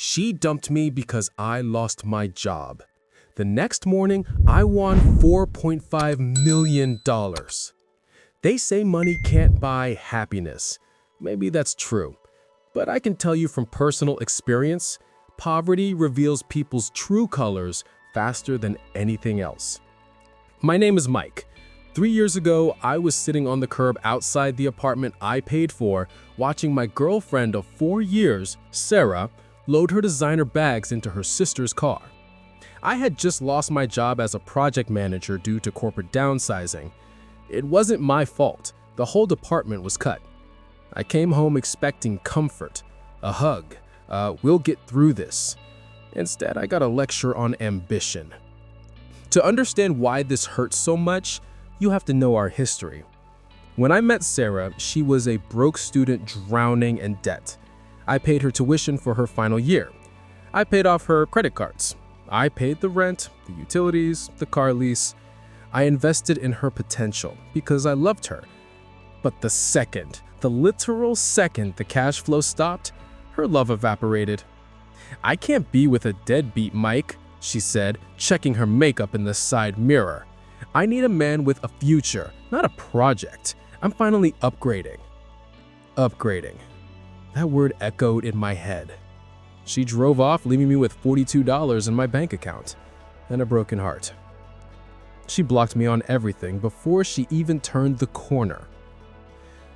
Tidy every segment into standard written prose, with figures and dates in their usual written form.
She dumped me because I lost my job. The next morning, I won $4.5 million. They say money can't buy happiness. Maybe that's true. But I can tell you from personal experience, poverty reveals people's true colors faster than anything else. My name is Mike. 3 years ago, I was sitting on the curb outside the apartment I paid for, watching my girlfriend of 4 years, Sarah, load her designer bags into her sister's car. I had just lost my job as a project manager due to corporate downsizing. It wasn't my fault. The whole department was cut. I came home expecting comfort, a hug, we'll get through this. Instead, I got a lecture on ambition. To understand why this hurts so much, you have to know our history. When I met Sarah, she was a broke student drowning in debt. I paid her tuition for her final year. I paid off her credit cards. I paid the rent, the utilities, the car lease. I invested in her potential because I loved her. But the literal second the cash flow stopped, her love evaporated. "I can't be with a deadbeat, Mike," she said, checking her makeup in the side mirror. "I need a man with a future, not a project. I'm finally upgrading." Upgrading. That word echoed in my head. She drove off, leaving me with $42 in my bank account and a broken heart. She blocked me on everything before she even turned the corner.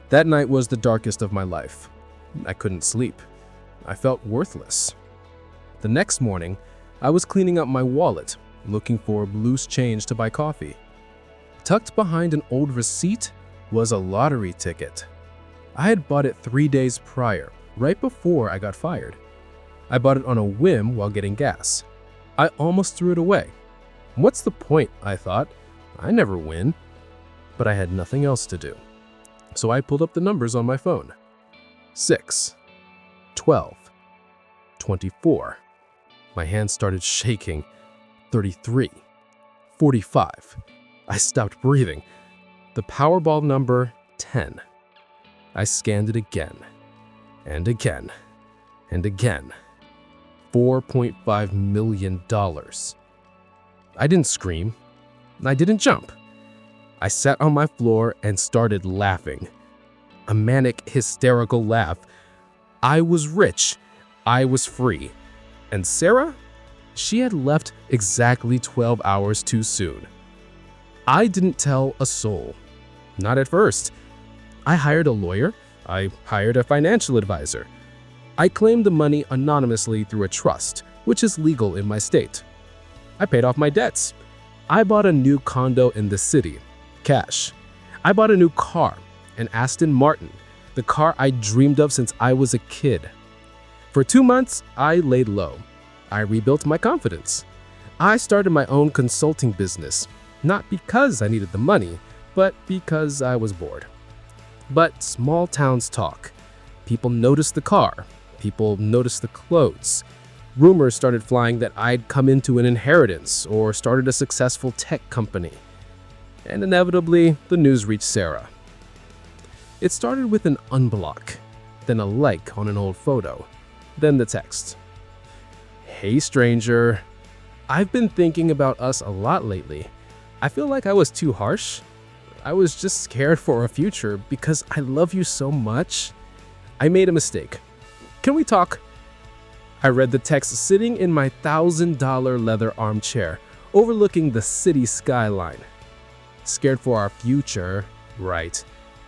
That night was the darkest of my life. I couldn't sleep. I felt worthless. The next morning, I was cleaning up my wallet, looking for loose change to buy coffee. Tucked behind an old receipt was a lottery ticket. I had bought it 3 days prior, right before I got fired. I bought it on a whim while getting gas. I almost threw it away. What's the point, I thought. I never win. But I had nothing else to do. So I pulled up the numbers on my phone. 6, 12, 24. My hand started shaking. 33, 45. I stopped breathing. The Powerball number 10. I scanned it again, and again, and again. $4.5 million. I didn't scream. I didn't jump. I sat on my floor and started laughing. A manic, hysterical laugh. I was rich. I was free. And Sarah? She had left exactly 12 hours too soon. I didn't tell a soul. Not at first. I hired a lawyer. I hired a financial advisor. I claimed the money anonymously through a trust, which is legal in my state. I paid off my debts. I bought a new condo in the city, cash. I bought a new car, an Aston Martin, the car I dreamed of since I was a kid. For 2 months, I laid low. I rebuilt my confidence. I started my own consulting business, not because I needed the money, but because I was bored. But small towns talk. People noticed the car. People noticed the clothes. Rumors started flying that I'd come into an inheritance or started a successful tech company. And inevitably, the news reached Sarah. It started with an unblock, then a like on an old photo, then the text. "Hey stranger, I've been thinking about us a lot lately. I feel like I was too harsh. I was just scared for our future because I love you so much. I made a mistake. Can we talk?" I read the text sitting in my $1,000 leather armchair, overlooking the city skyline. Scared for our future, right.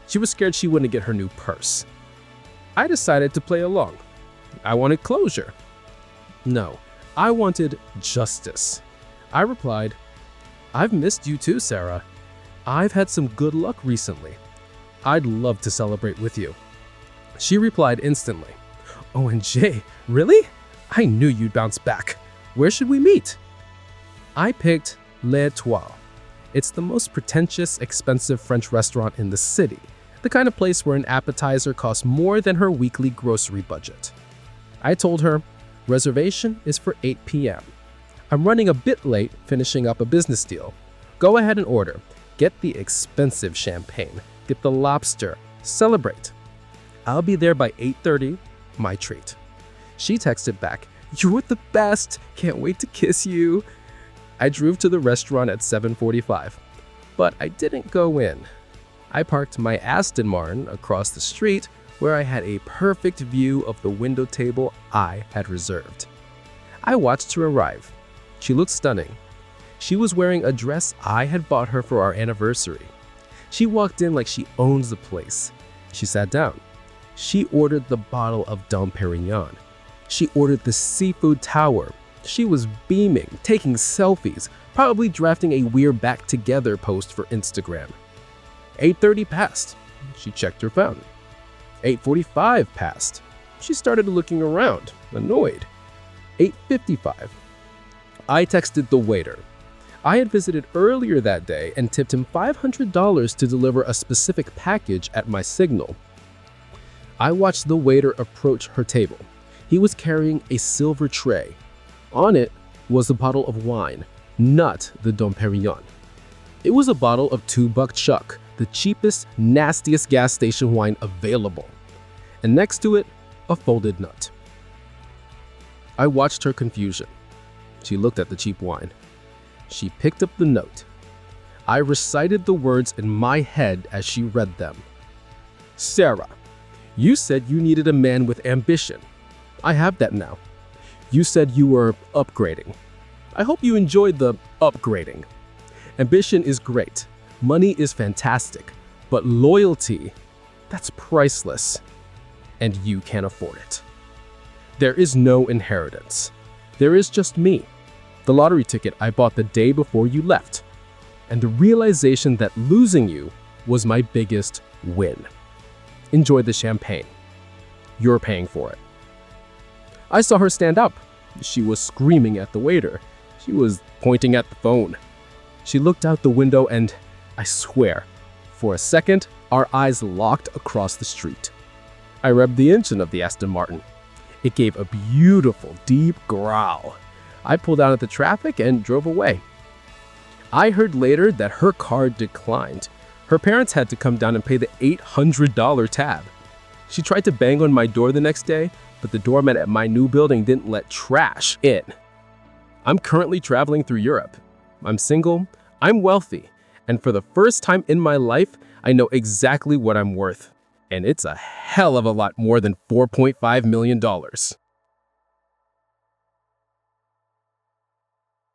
She was scared she wouldn't get her new purse. I decided to play along. I wanted closure. No, I wanted justice. I replied, "I've missed you too, Sarah. I've had some good luck recently. I'd love to celebrate with you." She replied instantly, "OMG, really? I knew you'd bounce back. Where should we meet?" I picked L'Etoile. It's the most pretentious, expensive French restaurant in the city, the kind of place where an appetizer costs more than her weekly grocery budget. I told her, "Reservation is for 8 p.m. I'm running a bit late finishing up a business deal. Go ahead and order. Get the expensive champagne. Get the lobster. Celebrate. I'll be there by 8:30, my treat." She texted back, You're the best. Can't wait to kiss you. I drove to the restaurant at 7:45, but I didn't go in. I parked my Aston Martin across the street where I had a perfect view of the window table I had reserved. I watched her arrive. She looked stunning. She was wearing a dress I had bought her for our anniversary. She walked in like she owns the place. She sat down. She ordered the bottle of Dom Perignon. She ordered the seafood tower. She was beaming, taking selfies, probably drafting a we're back together post for Instagram. 8:30 passed. She checked her phone. 8:45 passed. She started looking around, annoyed. 8:55. I texted the waiter. I had visited earlier that day and tipped him $500 to deliver a specific package at my signal. I watched the waiter approach her table. He was carrying a silver tray. On it was a bottle of wine, not the Dom Perignon. It was a bottle of $2 Chuck, the cheapest, nastiest gas station wine available. And next to it, a folded nut. I watched her confusion. She looked at the cheap wine. She picked up the note. I recited the words in my head as she read them. Sarah, you said you needed a man with ambition. I have that now. You said you were upgrading. I hope you enjoyed the upgrading. Ambition is great. Money is fantastic. But loyalty, that's priceless. And you can't afford it. There is no inheritance. There is just me. The lottery ticket I bought the day before you left. And the realization that losing you was my biggest win. Enjoy the champagne. You're paying for it. I saw her stand up. She was screaming at the waiter. She was pointing at the phone. She looked out the window and, I swear, for a second, our eyes locked across the street. I revved the engine of the Aston Martin. It gave a beautiful, deep growl. I pulled out of the traffic and drove away. I heard later that her card declined. Her parents had to come down and pay the $800 tab. She tried to bang on my door the next day, but the doorman at my new building didn't let trash in. I'm currently traveling through Europe. I'm single, I'm wealthy, and for the first time in my life, I know exactly what I'm worth. And it's a hell of a lot more than $4.5 million.